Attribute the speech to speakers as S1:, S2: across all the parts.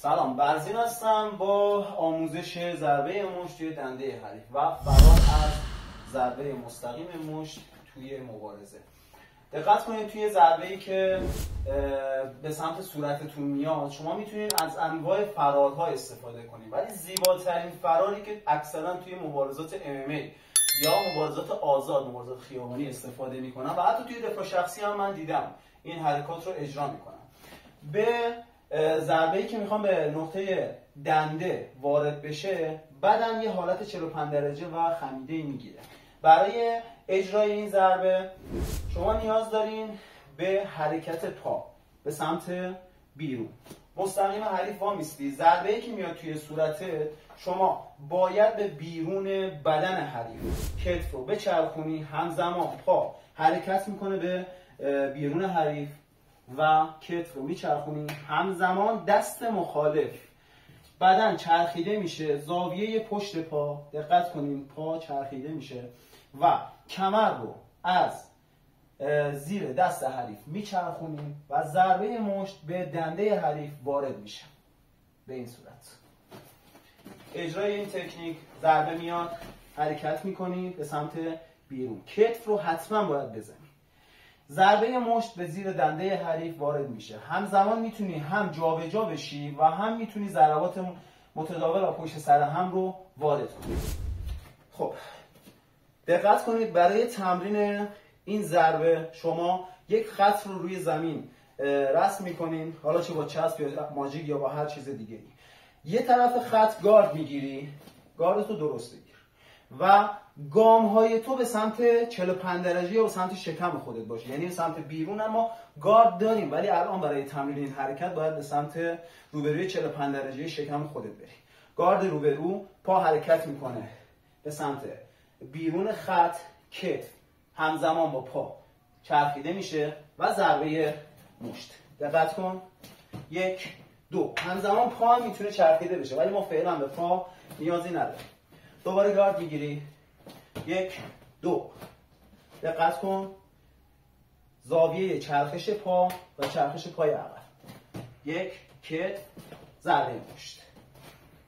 S1: سلام، برزین هستم با آموزش ضربه مشت توی دنده حریف و فرار از ضربه مستقیم مشت توی مبارزه. دقت کنید توی ضربه‌ای که به سمت صورتتون میاد شما میتونید از انواع فرارها استفاده کنید، ولی زیباترین فراری که اکثرا توی مبارزات MMA یا مبارزات آزاد، مبارزات خیابانی استفاده میکنن و حتی توی دفاع شخصی هم من دیدم این حرکات رو اجرا میکنن. به ضربه‌ای که میخوام به نقطه دنده وارد بشه بدن یه حالت 45 درجه و خمیده میگیره. برای اجرای این ضربه شما نیاز دارین به حرکت پا به سمت بیرون. مستقیم حریف وامیستی. ضربه‌ای که میاد توی صورتت شما باید به بیرون بدن حریف کتف رو بچرخونی، همزمان پا حرکت میکنه به بیرون حریف و کتف رو میچرخونی، همزمان دست مخالف بدن چرخیده میشه، زاویه پشت پا دقت کنین پا چرخیده میشه و کمر رو از زیر دست حریف میچرخونیم و ضربه مشت به دنده حریف وارد میشه. به این صورت اجرای این تکنیک ضربه میاد حرکت میکنید به سمت بیرون، کتف رو حتما باید بزنید، ضربه مشت به زیر دنده حریف وارد میشه، همزمان میتونی هم جابجا بشی و هم میتونی ضربات متداول و پشت سر هم رو وارد کنی. خب دقت کنید برای تمرین این ضربه شما یک خط رو روی زمین رسم میکنین، حالا چه با چسب یا ماژیک یا با هر چیز دیگه ای. یه طرف خط گارد میگیری، گاردتو درست بگیر و گام های تو به سمت 45 درجه یا به سمت شکم خودت باشه، یعنی به سمت بیرون. اما گارد داریم ولی الان برای تمرین این حرکت باید به سمت روبروی 45 درجه شکم خودت بری. گارد روبرو، پا حرکت میکنه به سمت بیرون خط، کتف همزمان با پا چرخیده میشه و ضربه مشت. دقت کن 1 2 همزمان پا هم میتونه چرخیده بشه ولی ما فعلا به پا نیازی نداریم. دوباره گارد میگیری 1 2 دقت کن زاویه چرخش پا و چرخش پای عقب، 1 کتف ضربه مشت.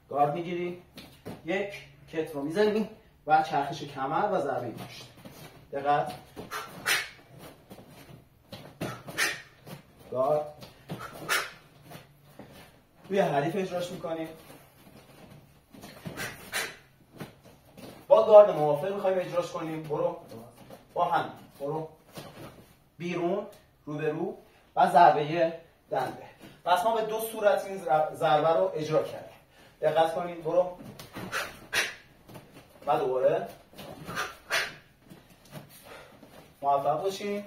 S1: گارد میگیری 1 کتف رو میزنی و چرخش کمر و ضربه مشت. دقت گارد روی حریف اجراش میکنیم. با گارد موافق میخوایم اجراش کنیم، برو با هم برو بیرون روبرو و ضربه دنده. پس ما به دو صورت این ضربه رو اجرا کردیم. دقت کنید برو و دوباره موفق باشین.